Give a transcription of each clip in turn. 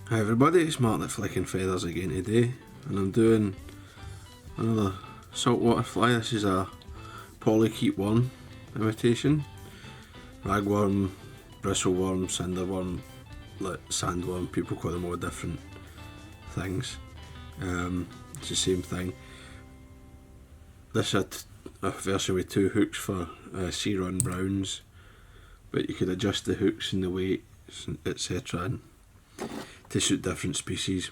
Hi everybody, it's Martyn at Flicking Feathers again today, and I'm doing another saltwater fly. This is a polychaete worm imitation. Ragworm, bristleworm, cinderworm, sandworm, people call them all different things. It's the same thing. This had a version with two hooks for sea run browns, but you could adjust the hooks and the weights, etc. to suit different species.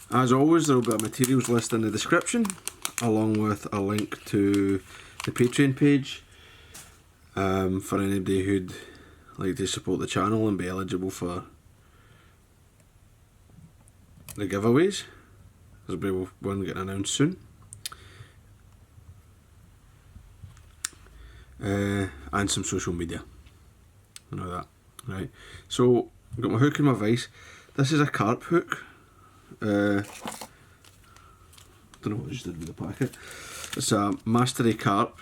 As always, there will be a materials list in the description, along with a link to the Patreon page for anybody who'd like to support the channel and be eligible for the giveaways. There'll be one getting announced soon. And some social media and all that. Right, so I've got my hook and my vise. This is a carp hook. Don't know what I just did with the packet. It's a mastery carp.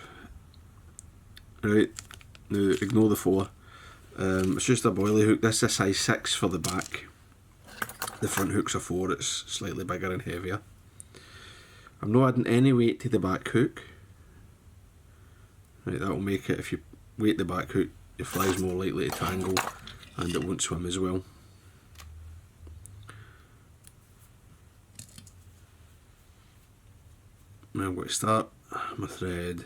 Right, now ignore the 4. It's just a boilie hook. This is a size 6 for the back. The front hook's a 4, it's slightly bigger and heavier. I'm not adding any weight to the back hook. Right, that will make it, if you weight the back hook, your fly is more likely to tangle and it won't swim as well. Now I'm going to start my thread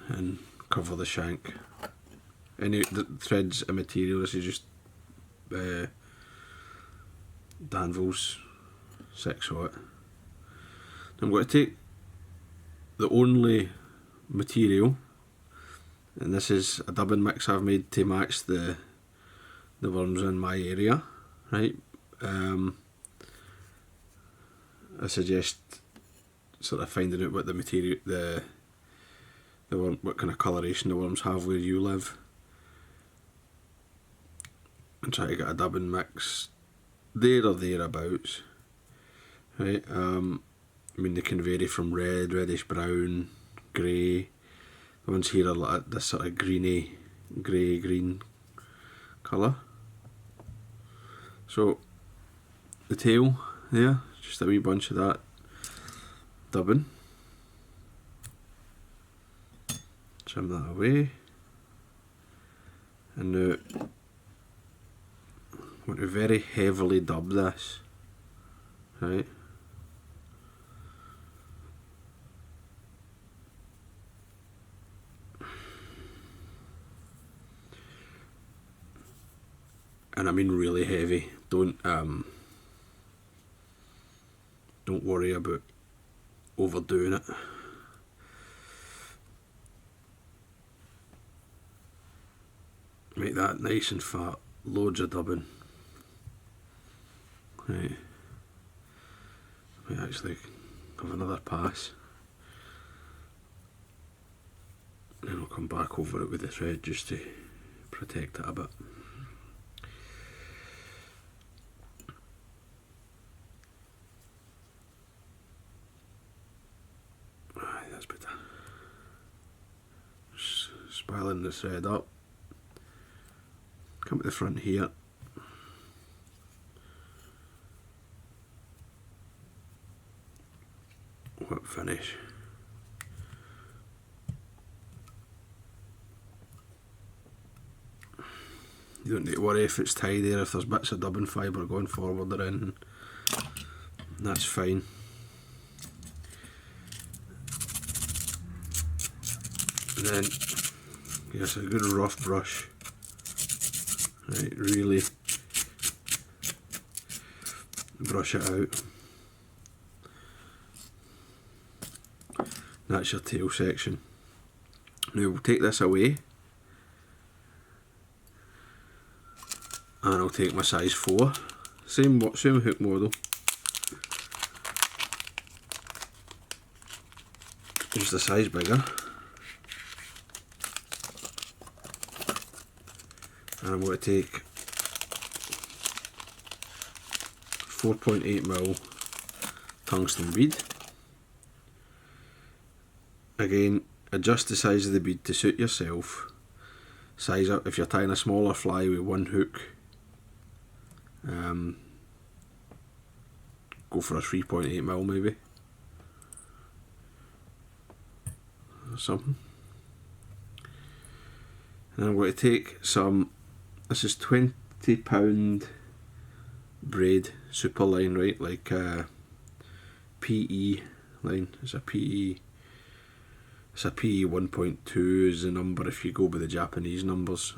and cover the shank. The thread's immaterial, this is just Danville's 6/0. I'm going to take the only material, and this is a dubbing mix I've made to match the worms in my area. Right, I suggest sort of finding out what the material, the worm, what kind of coloration the worms have where you live, and try to get a dubbing mix there or thereabouts. Right, I mean they can vary from red, reddish brown, grey. The ones here are like this sort of greeny, grey-green colour. So the tail there, just a wee bunch of that dubbing. Trim that away. And now I'm going to very heavily dub this. Right. And I mean really heavy. Don't worry about overdoing it. Make that nice and fat. Loads of dubbing. Right. Might actually have another pass. Then I'll come back over it with the thread just to protect it a bit. That's better. Spiraling the thread up. Come to the front here. Whip finish. You don't need to worry if it's tidy or if there's bits of dubbing fibre going forward or anything. That's fine. And then give us a good rough brush. Right, really brush it out. That's your tail section. Now we'll take this away, and I'll take my size 4, same hook model, just a size bigger. And I'm going to take 4.8mm tungsten bead. Again, adjust the size of the bead to suit yourself. size up. If you're tying a smaller fly with one hook, go for a 3.8mm maybe, or something. And I'm going to take some, this is 20 braid super line, right, like PE line. It's a PE 1.2 is the number if you go by the Japanese numbers,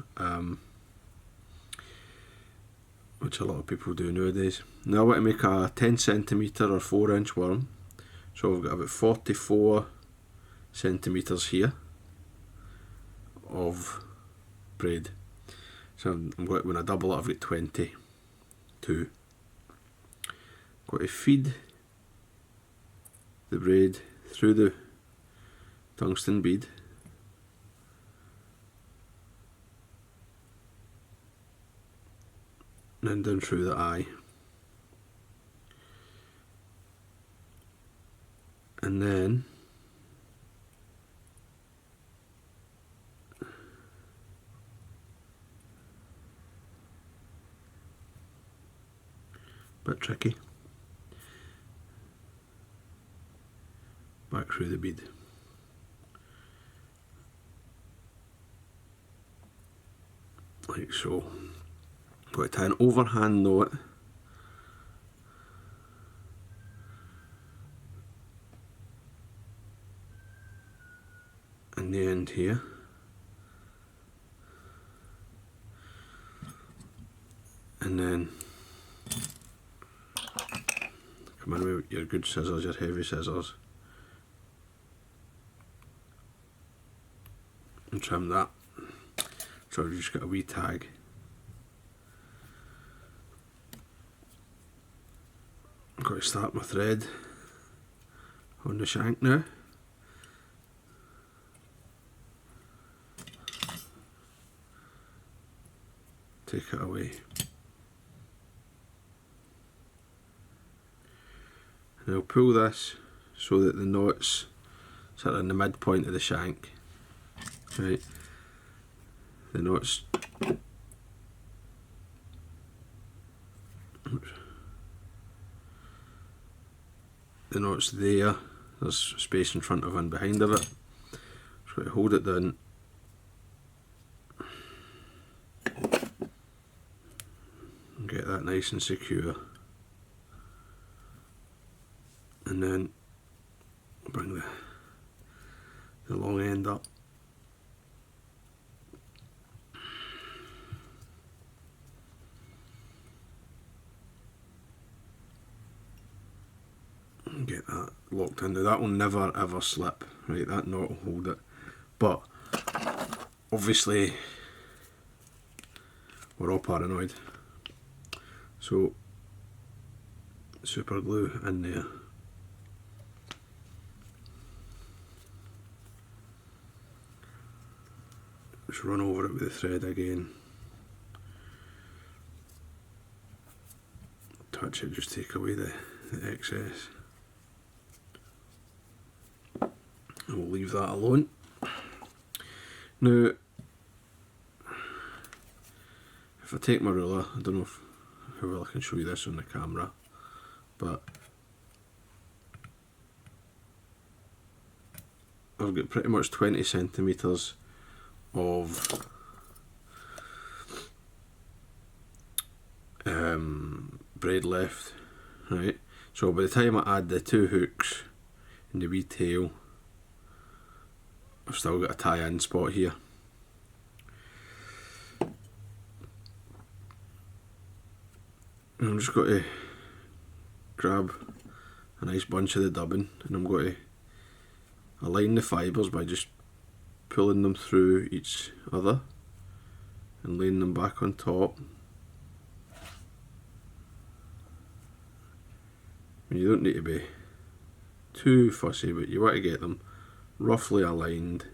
which a lot of people do nowadays. Now I want to make a 10cm or 4-inch worm, so I've got about 44 centimeters here of braid. So when I double it, I've got 22. Got to feed the braid through the tungsten bead, and then down through the eye, and then bit tricky, back through the bead. Like so. Got to tie an overhand knot in the end here, and then come in with your good scissors, your heavy scissors, and trim that. So I've just got a wee tag. I've got to start my thread on the shank now. Take it away. And I'll pull this so that the knot's sort of in the midpoint of the shank. Right. The knot's there. There's space in front of and behind of it. Just got to hold it down and get that nice and secure, and then bring the long end up. Get that locked in. Now that will never ever slip, right? That knot will hold it. But obviously we're all paranoid, so super glue in there. Just run over it with the thread again. Touch it, just take away the excess. We'll leave that alone. Now, if I take my ruler, I don't know how well I can show you this on the camera, but I've got pretty much 20 centimeters of braid left, right? So by the time I add the 2 hooks and the wee tail, I've still got a tie-in spot here. And I'm just going to grab a nice bunch of the dubbing, and I'm going to align the fibres by just pulling them through each other and laying them back on top. And you don't need to be too fussy, but you want to get them roughly aligned,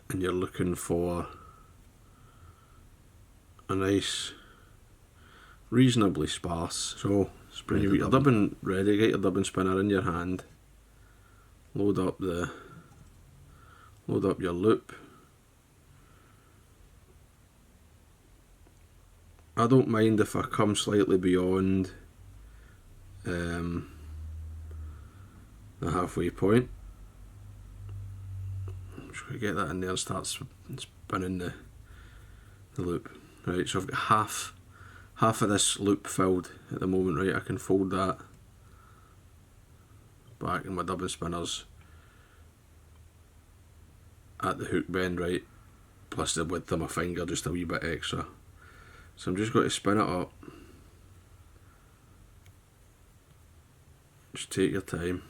and you're looking for a nice, reasonably sparse. So when you get your dubbing ready, get your dubbing spinner in your hand, load up the load up your loop. I don't mind if I come slightly beyond the halfway point. I'm just going to get that in there and start spinning the loop. Right, so I've got half of this loop filled at the moment, right? I can fold that back in my dubbing spinners at the hook bend, right? Plus the width of my finger, just a wee bit extra. So I'm just going to spin it up. Just take your time.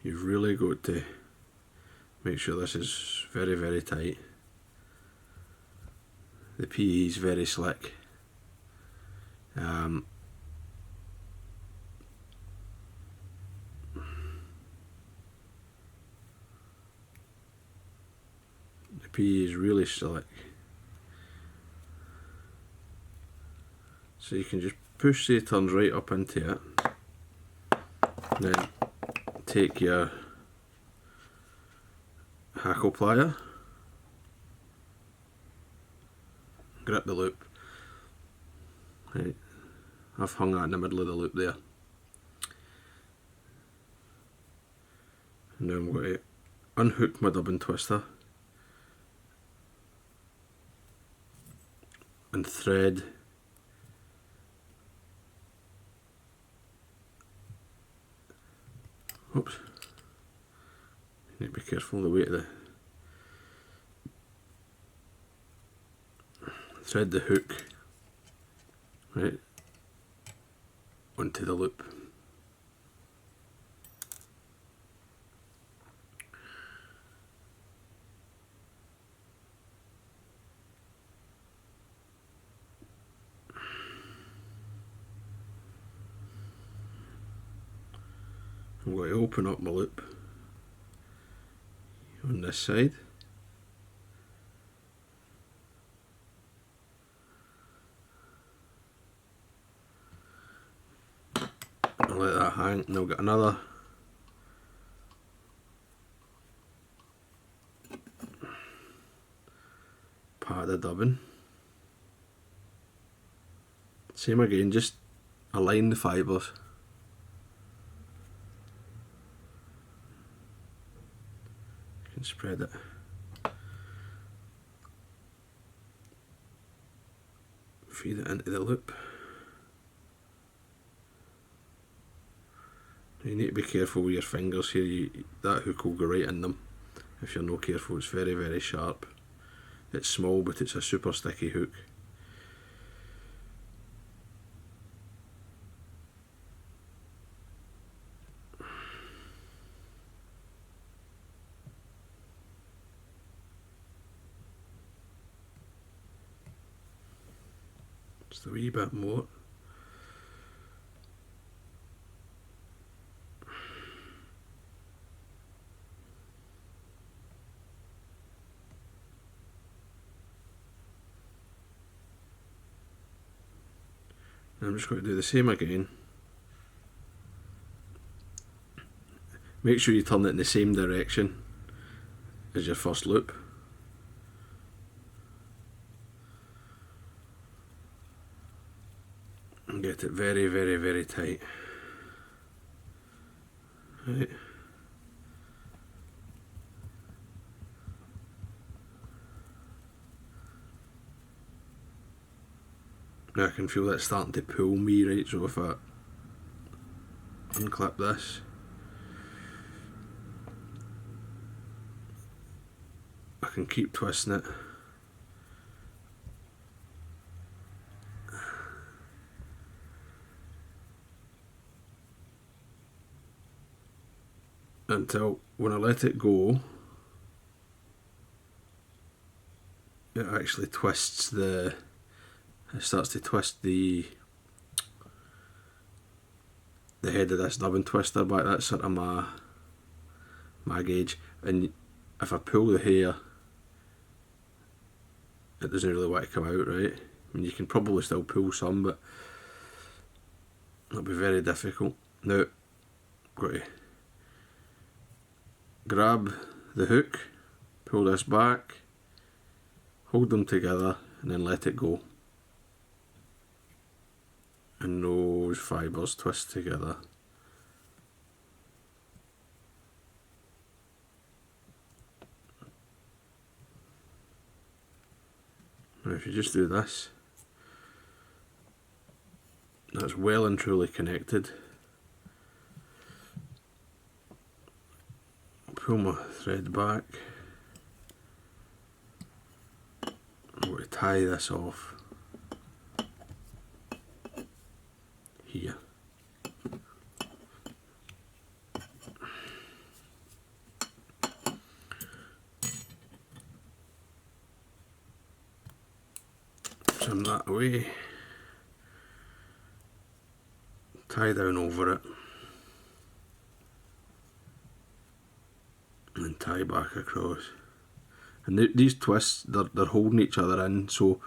You've really got to make sure this is very, very tight. The PE is very slick. The PE is really slick. So you can just push the turns right up into it, and then take your hackle plier, grip the loop. Right, I've hung that in the middle of the loop there. And now I'm going to unhook my dubbing twister and thread oops, you need to be careful of the weight of the thread the hook right onto the loop. I'm going to open up my loop on this side. I'll let that hang, and I'll get another pad of dubbing. Same again, just align the fibres. You can spread it. Feed it into the loop. You need to be careful with your fingers here, that hook will go right in them if you're not careful. It's very, very sharp. It's small but it's a super sticky hook. Just a wee bit more. I'm just going to do the same again. Make sure you turn it in the same direction as your first loop. And get it very, very, very tight. Right. Now I can feel that starting to pull me, right, so if I unclip this, I can keep twisting it. Until when I let it go, it actually twists it starts to twist the head of this dubbing twister back. That's sort of my gauge, and if I pull the hair it doesn't really want to come out, right? I mean, you can probably still pull some, but It'll be very difficult. Now, got to grab the hook, pull this back, hold them together and then let it go. And those fibres twist together. Now if you just do this, that's well and truly connected. Pull my thread back. I'm going to tie this off here. Trim that away. Tie down over it. And then tie back across. And these twists, they're holding each other in, so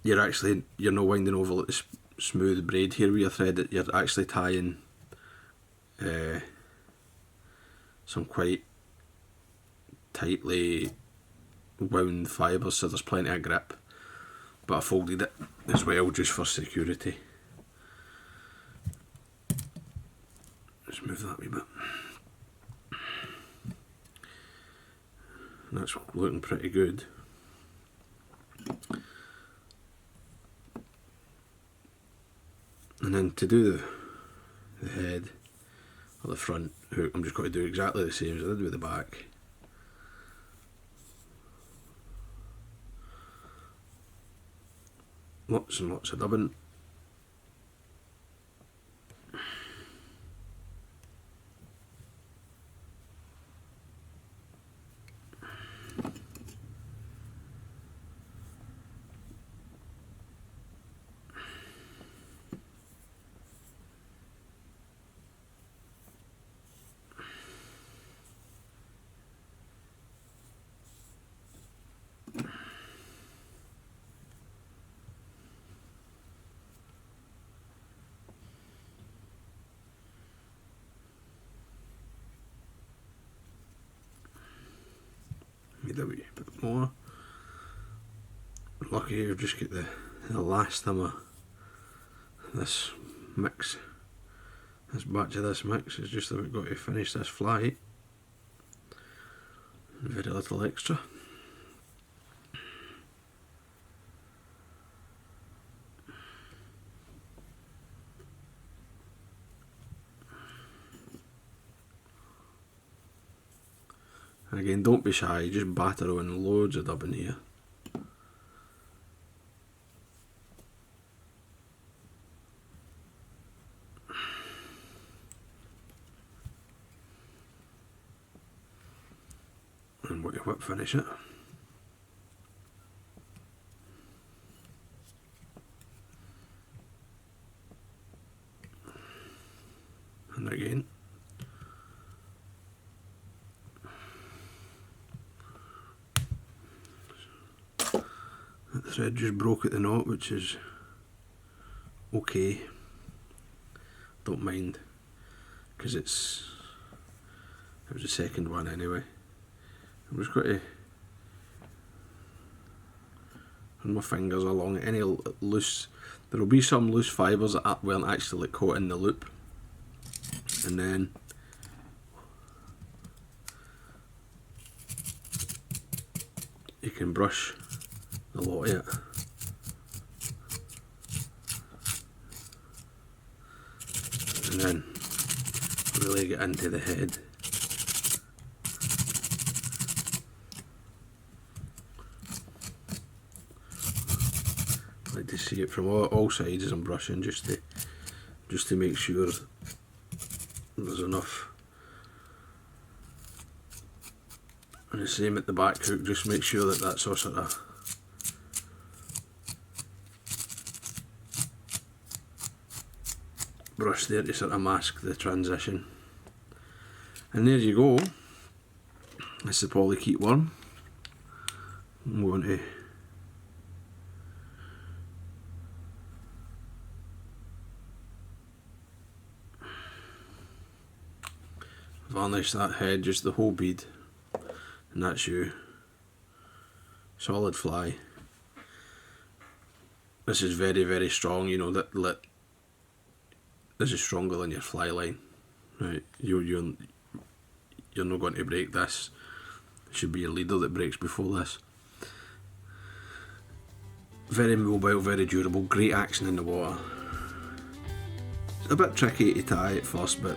you're not winding over like the smooth braid here with your thread. You're actually tying some quite tightly wound fibres, so there's plenty of grip. But I folded it as well just for security. Just move that a wee bit. And that's looking pretty good. And then to do the head or the front hook, I'm just going to do exactly the same as I did with the back. Lots and lots of dubbing. Made a wee bit more. Lucky I've just got the last of this mix. This batch of this mix is just that we've got to finish this fly. Very little extra. And again, don't be shy, just batter on loads of dubbing here. And we'll whip finish it. And again. The thread just broke at the knot, which is okay. Don't mind, because it was the second one anyway. I'm just going to run my fingers along any loose. There will be some loose fibres that weren't actually caught in the loop, and then you can brush a lot of it. And then really get into the head. I like to see it from all sides as I'm brushing, just to make sure there's enough. And the same at the back hook, just make sure that that's all sort of brush there to sort of mask the transition. And there you go. That's the polychaete worm. I'm going to varnish that head, just the whole bead, and that's you. Solid fly. This is very, very strong, you know, this is stronger than your fly line, right? You're not going to break this. It should be your leader that breaks before this. Very mobile, very durable, great action in the water. It's a bit tricky to tie at first, but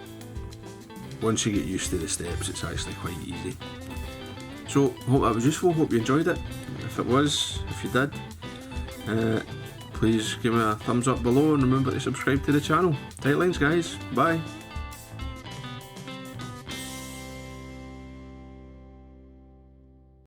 once you get used to the steps, it's actually quite easy. So, hope that was useful, hope you enjoyed it. If it was, if you did, please give me a thumbs up below and remember to subscribe to the channel. Tight lines, guys. Bye.